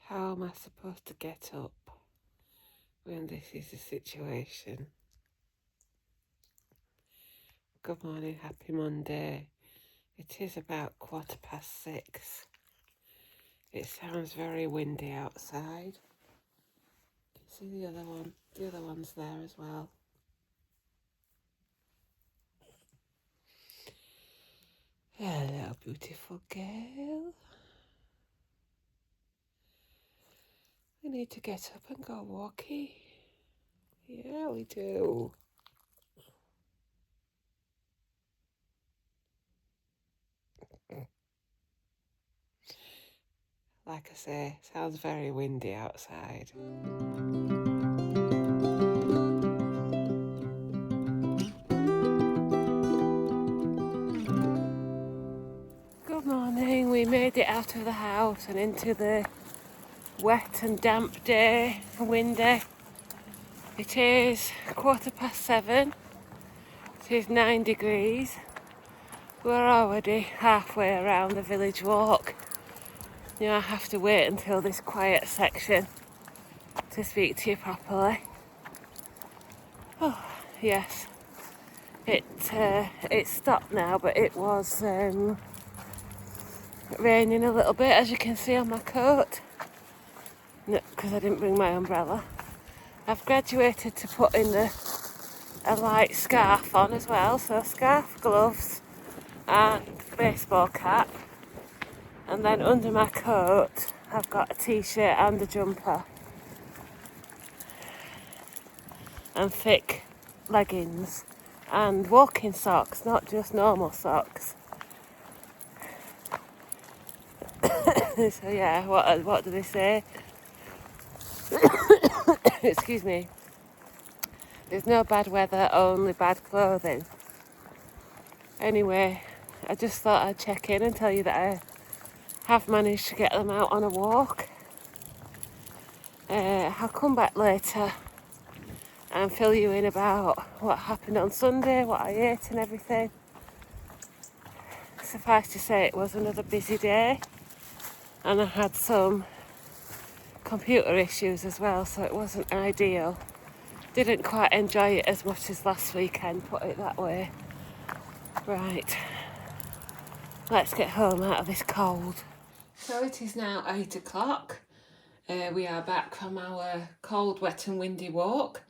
How am I supposed to get up when this is the situation? Good morning, happy Monday. It is about 6:15. It sounds very windy outside. See the other one? The other one's there as well. Hello, beautiful girl. We need to get up and go walkie. Yeah, we do. Like I say, sounds very windy outside. Good morning, we made it out of the house and into the wet and damp day, windy. It is 7:15. It is 9 degrees. We're already halfway around the village walk. Now I have to wait until this quiet section to speak to you properly. Oh, yes. It stopped now, but it was raining a little bit, as you can see on my coat. No, because I didn't bring my umbrella. I've graduated to putting a light scarf on as well, so scarf, gloves and baseball cap. And then under my coat I've got a t-shirt and a jumper and thick leggings and walking socks, not just normal socks. So yeah, what do they say? Excuse me. There's no bad weather, only bad clothing. Anyway, I just thought I'd check in and tell you that I have managed to get them out on a walk. I'll come back later and fill you in about what happened on Sunday, what I ate and everything. Suffice to say, it was another busy day and I had some computer issues as well, so it wasn't ideal. Didn't quite enjoy it as much as last weekend, put it that way. Right, let's get home out of this cold. So it is now 8 o'clock. We are back from our cold, wet and windy walk.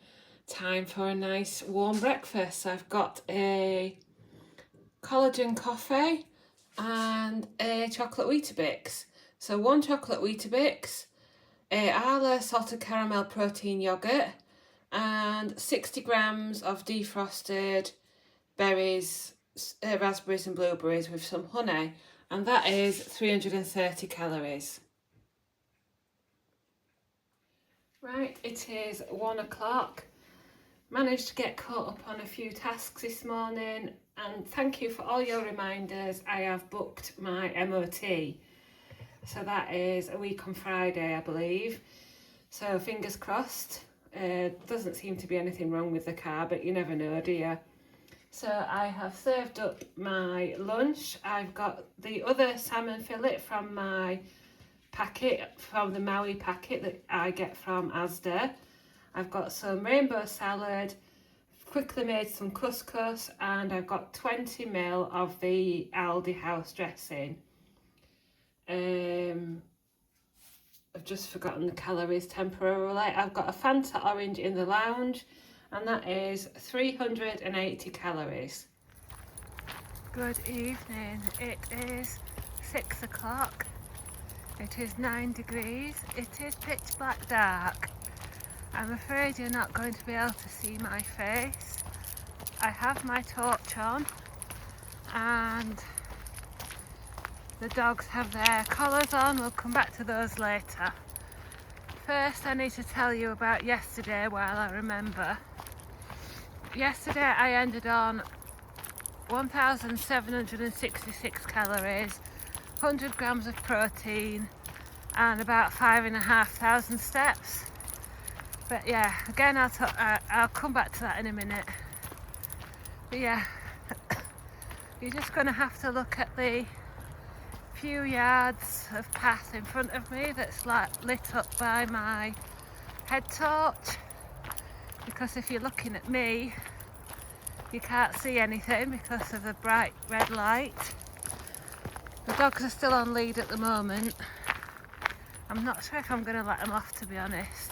Time for a nice warm breakfast. I've got a collagen coffee and a chocolate Weetabix. So one chocolate Weetabix, a Arla salted caramel protein yoghurt and 60 grams of defrosted berries, raspberries and blueberries with some honey, and that is 330 calories. Right, it is 1 o'clock. Managed to get caught up on a few tasks this morning, and thank you for all your reminders. I have booked my MOT, so that is a week on Friday, I believe. So fingers crossed. Doesn't seem to be anything wrong with the car, but you never know, do you? So I have served up my lunch. I've got the other salmon fillet from my packet, from the Maui packet that I get from Asda. I've got some rainbow salad, quickly made some couscous, and I've got 20 ml of the Aldi house dressing. I've just forgotten the calories temporarily. I've got a Fanta orange in the lounge, and that is 380 calories. Good evening. It is 6 o'clock. It is 9 degrees. It is pitch black dark. I'm afraid you're not going to be able to see my face. I have my torch on and the dogs have their collars on. We'll come back to those later. First, I need to tell you about yesterday while I remember. Yesterday I ended on 1,766 calories, 100 grams of protein and about 5,500 steps. But yeah, again, I'll come back to that in a minute. But yeah, you're just going to have to look at the few yards of path in front of me that's like lit up by my head torch, because if you're looking at me you can't see anything because of the bright red light. The dogs are still on lead at the moment. I'm not sure if I'm going to let them off, to be honest.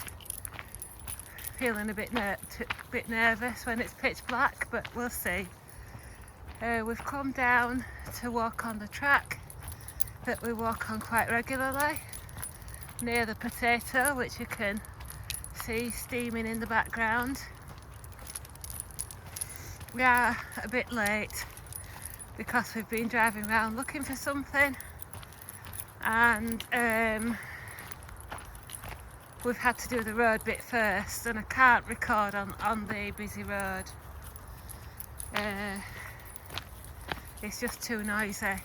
Feeling a bit nervous when it's pitch black, but we'll see. We've come down to walk on the track that we walk on quite regularly, near the potato, which you can see steaming in the background. We are a bit late because we've been driving around looking for something, and we've had to do the road bit first, and I can't record on the busy road. It's just too noisy.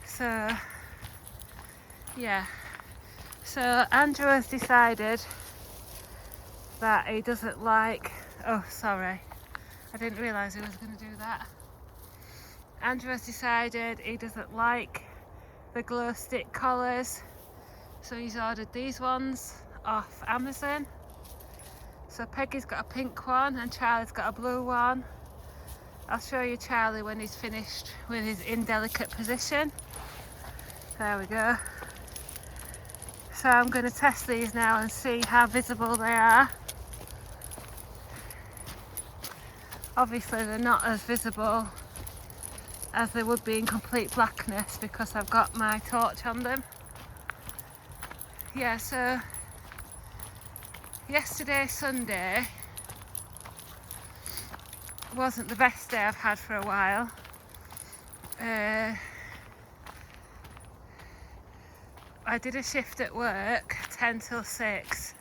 So yeah, so Andrew has decided that he doesn't like, oh sorry, I didn't realise he was going to do that. Andrew has decided he doesn't like the glow stick collars, so he's ordered these ones off Amazon. So Peggy's got a pink one and Charlie's got a blue one. I'll show you Charlie when he's finished with his indelicate position. There we go. So I'm going to test these now and see how visible they are. Obviously they're not as visible as they would be in complete blackness because I've got my torch on them. Yeah, so yesterday, Sunday, wasn't the best day I've had for a while. I did a shift at work, 10 till 6,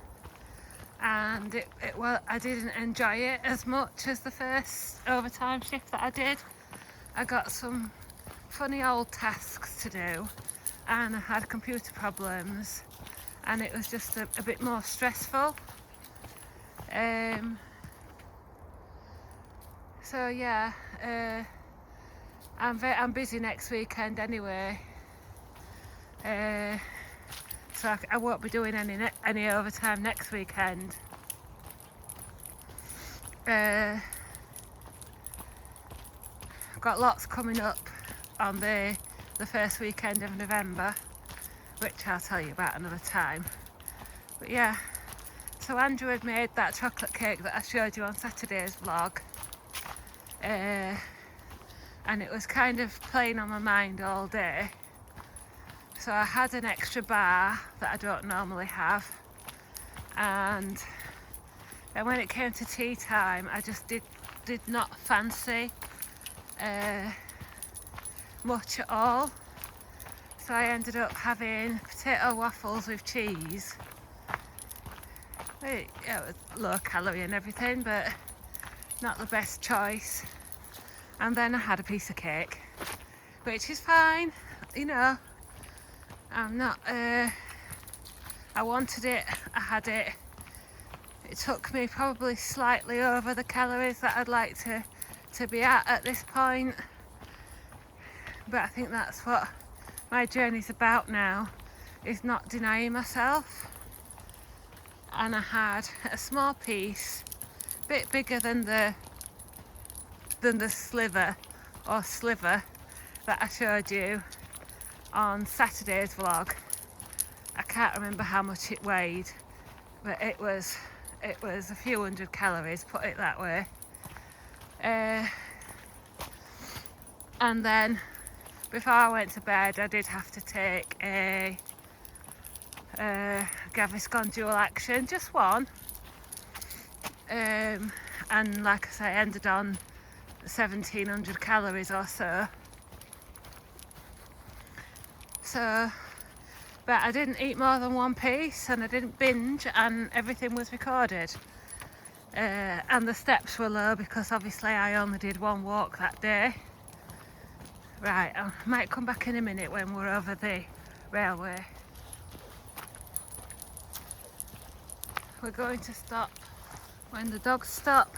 and I didn't enjoy it as much as the first overtime shift that I did. I got some funny old tasks to do, and I had computer problems, and it was just a bit more stressful. So yeah, I'm busy next weekend anyway, so I won't be doing any overtime next weekend. I've got lots coming up on the first weekend of November, which I'll tell you about another time. But yeah, so Andrew had made that chocolate cake that I showed you on Saturday's vlog, and it was kind of playing on my mind all day. So I had an extra bar that I don't normally have, and then when it came to tea time I just did not fancy much at all. So I ended up having potato waffles with cheese. It was low calorie and everything, but not the best choice. And then I had a piece of cake, which is fine, you know. I'm not, I wanted it, I had it. It took me probably slightly over the calories that I'd like to be at this point. But I think that's what my journey's about now, is not denying myself. And I had a small piece, a bit bigger than the sliver that I showed you on Saturday's vlog. I can't remember how much it weighed, but it was a few hundred calories, put it that way. And then before I went to bed I did have to take a Gaviscon dual action, just one, and like I say, I ended on 1700 calories or so. But I didn't eat more than one piece, and I didn't binge, and everything was recorded. And the steps were low because obviously I only did one walk that day. Right, I might come back in a minute when we're over the railway. We're going to stop when the dogs stop.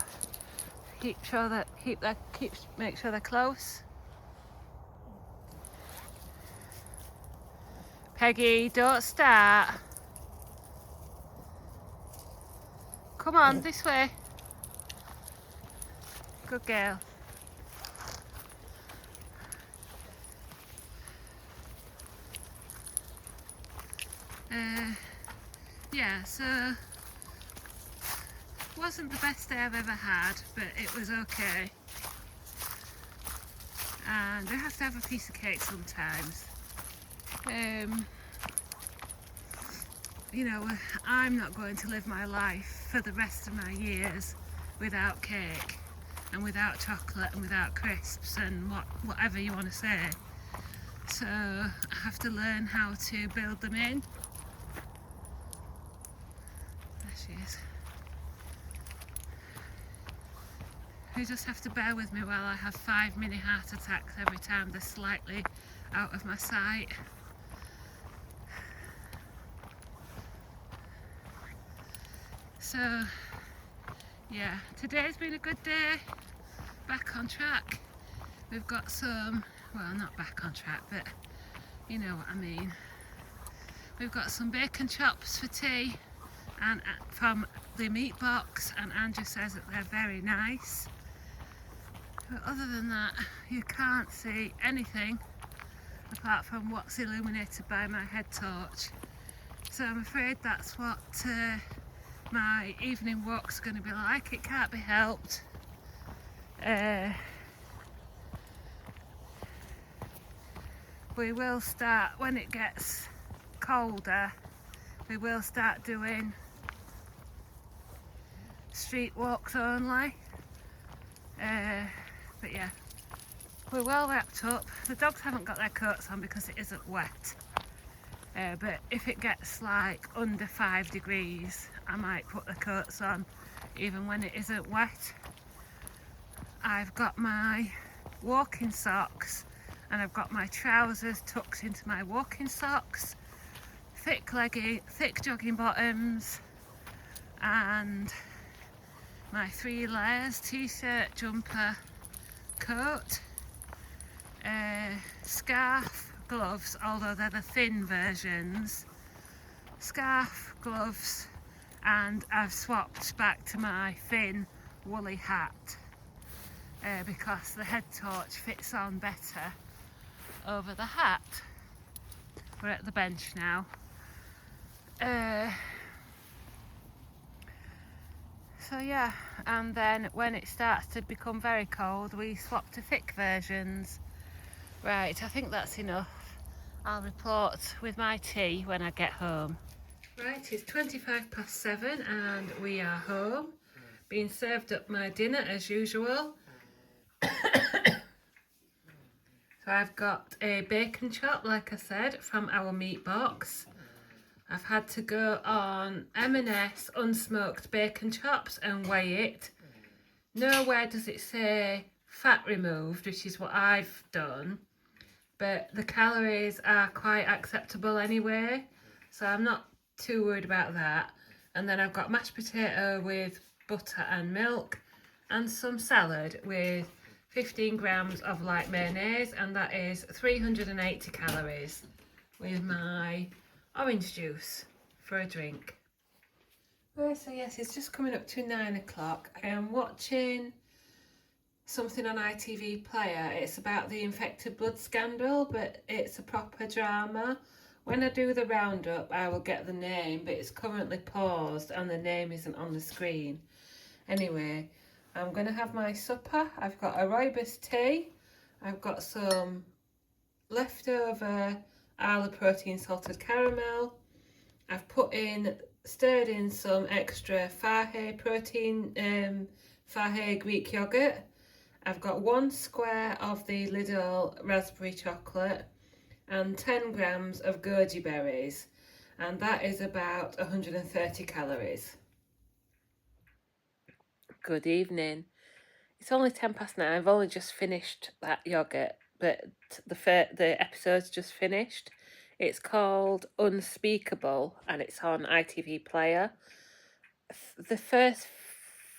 Make sure they're close. Peggy, don't start. Come on, this way. Good girl. Yeah, so wasn't the best day I've ever had, but it was okay. And I have to have a piece of cake sometimes. You know, I'm not going to live my life for the rest of my years without cake and without chocolate and without crisps and whatever you want to say. So I have to learn how to build them in. There she is. You just have to bear with me while I have 5 mini heart attacks every time they're slightly out of my sight. So yeah, today's been a good day, back on track. We've got some, well, not back on track, but you know what I mean. We've got some bacon chops for tea and from the meat box, and Andrew says that they're very nice. But other than that, you can't see anything apart from what's illuminated by my head torch. So I'm afraid that's what my evening walk's going to be like. It can't be helped. We will start, when it gets colder, we will start doing street walks only. But yeah, we're well wrapped up. The dogs haven't got their coats on because it isn't wet. But if it gets like under 5 degrees, I might put the coats on even when it isn't wet. I've got my walking socks and I've got my trousers tucked into my walking socks, thick jogging bottoms, and my 3 layers t-shirt, jumper, coat, scarf, gloves, although they're the thin versions, scarf, gloves, and I've swapped back to my thin woolly hat because the head torch fits on better over the hat. We're at the bench now. So yeah, and then when it starts to become very cold, we swap to thick versions. Right, I think that's enough. I'll report with my tea when I get home. Right, it's 7:25 and we are home. Being served up my dinner as usual. So I've got a bacon chop, like I said, from our meat box. I've had to go on M&S unsmoked bacon chops and weigh it. Nowhere does it say fat removed, which is what I've done, but the calories are quite acceptable anyway, so I'm not too worried about that. And then I've got mashed potato with butter and milk and some salad with 15 grams of light mayonnaise, and that is 380 calories, with my orange juice for a drink. Right, so yes, it's just coming up to 9 o'clock. I am watching something on ITV Player. It's about the infected blood scandal, but it's a proper drama. When I do the roundup, I will get the name, but it's currently paused and the name isn't on the screen. Anyway, I'm going to have my supper. I've got a rooibos tea. I've got some leftover Arla protein salted caramel. I've stirred in some extra Fahey protein, Fahey Greek yogurt. I've got 1 square of the Lidl raspberry chocolate and 10 grams of goji berries, and that is about 130 calories. Good evening. It's only 9:10. I've only just finished that yogurt, but the episode's just finished. It's called Unspeakable and it's on ITV Player. The first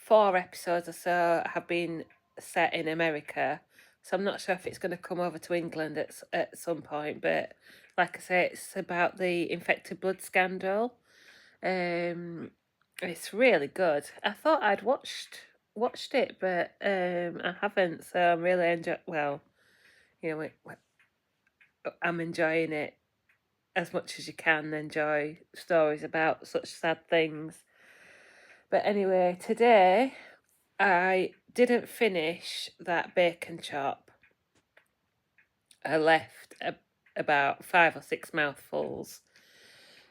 4 episodes or so have been set in America, so I'm not sure if it's going to come over to England at some point, but like I say, it's about the infected blood scandal. It's really good. I thought I'd watched it, but I haven't. So I'm really I'm enjoying it as much as you can enjoy stories about such sad things. But anyway, today I didn't finish that bacon chop. I left about 5 or 6 mouthfuls.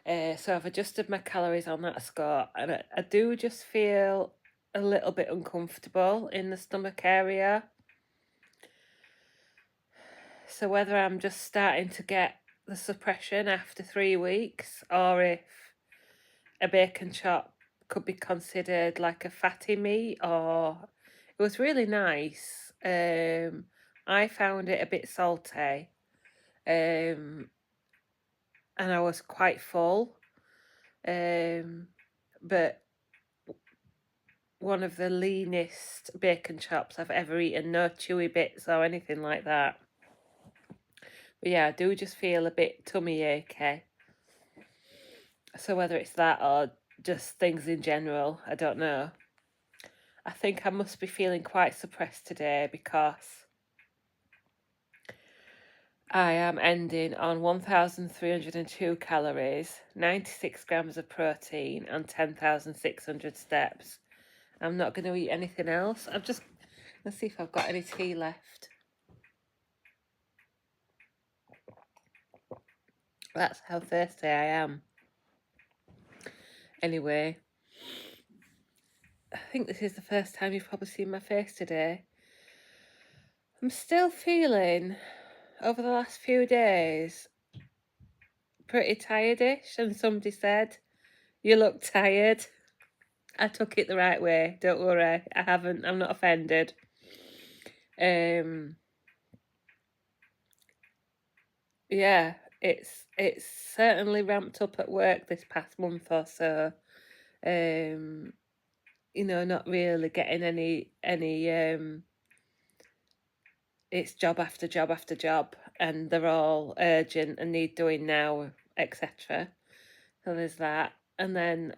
So I've adjusted my calories on that score, and I do just feel a little bit uncomfortable in the stomach area. So whether I'm just starting to get the suppression after 3 weeks, or if a bacon chop could be considered like a fatty meat, or it was really nice. I found it a bit salty, and I was quite full. But one of the leanest bacon chops I've ever eaten, no chewy bits or anything like that. But yeah, I do just feel a bit tummy achy. So whether it's that or just things in general, I don't know. I think I must be feeling quite suppressed today because I am ending on 1,302 calories, 96 grams of protein and 10,600 steps. I'm not going to eat anything else. Let's see if I've got any tea left. That's how thirsty I am. Anyway, I think this is the first time you've probably seen my face today. I'm still feeling, over the last few days, pretty tired-ish, and somebody said, "You look tired." I took it the right way, don't worry. I'm not offended. Yeah, it's certainly ramped up at work this past month or so. Not really getting any it's job after job after job, and they're all urgent and need doing now, etc. So there's that. And then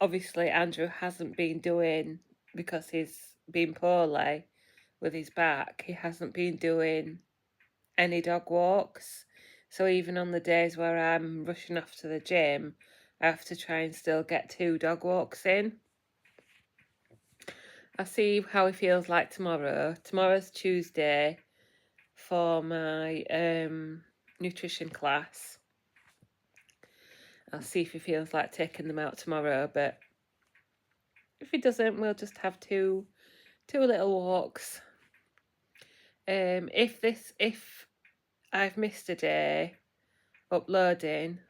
obviously Andrew hasn't been doing, because he's been poorly with his back, he hasn't been doing any dog walks. So even on the days where I'm rushing off to the gym, I have to try and still get 2 dog walks in. I'll see how he feels like tomorrow. Tomorrow's Tuesday for my nutrition class. I'll see if he feels like taking them out tomorrow, but if he doesn't, we'll just have two little walks. If I've missed a day uploading,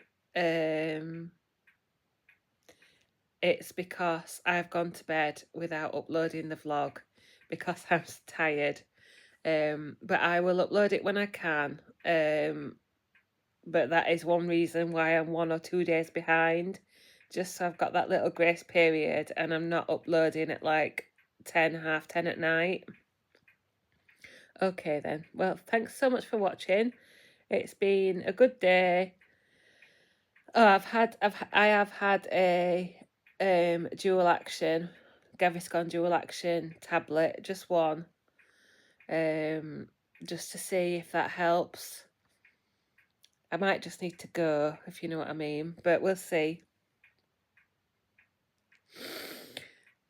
it's because I've gone to bed without uploading the vlog because I'm tired. But I will upload it when I can. But that is one reason why I'm 1 or 2 days behind, just so I've got that little grace period and I'm not uploading at like 10, half 10 at night. Okay then, well, thanks so much for watching. It's been a good day. Oh, I have had a dual action, Gaviscon dual action tablet, just one, just to see if that helps. I might just need to go, if you know what I mean, but we'll see.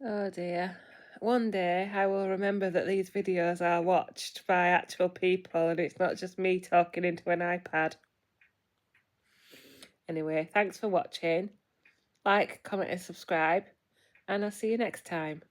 Oh dear. One day I will remember that these videos are watched by actual people and it's not just me talking into an iPad. Anyway, thanks for watching. Like, comment and subscribe, and I'll see you next time.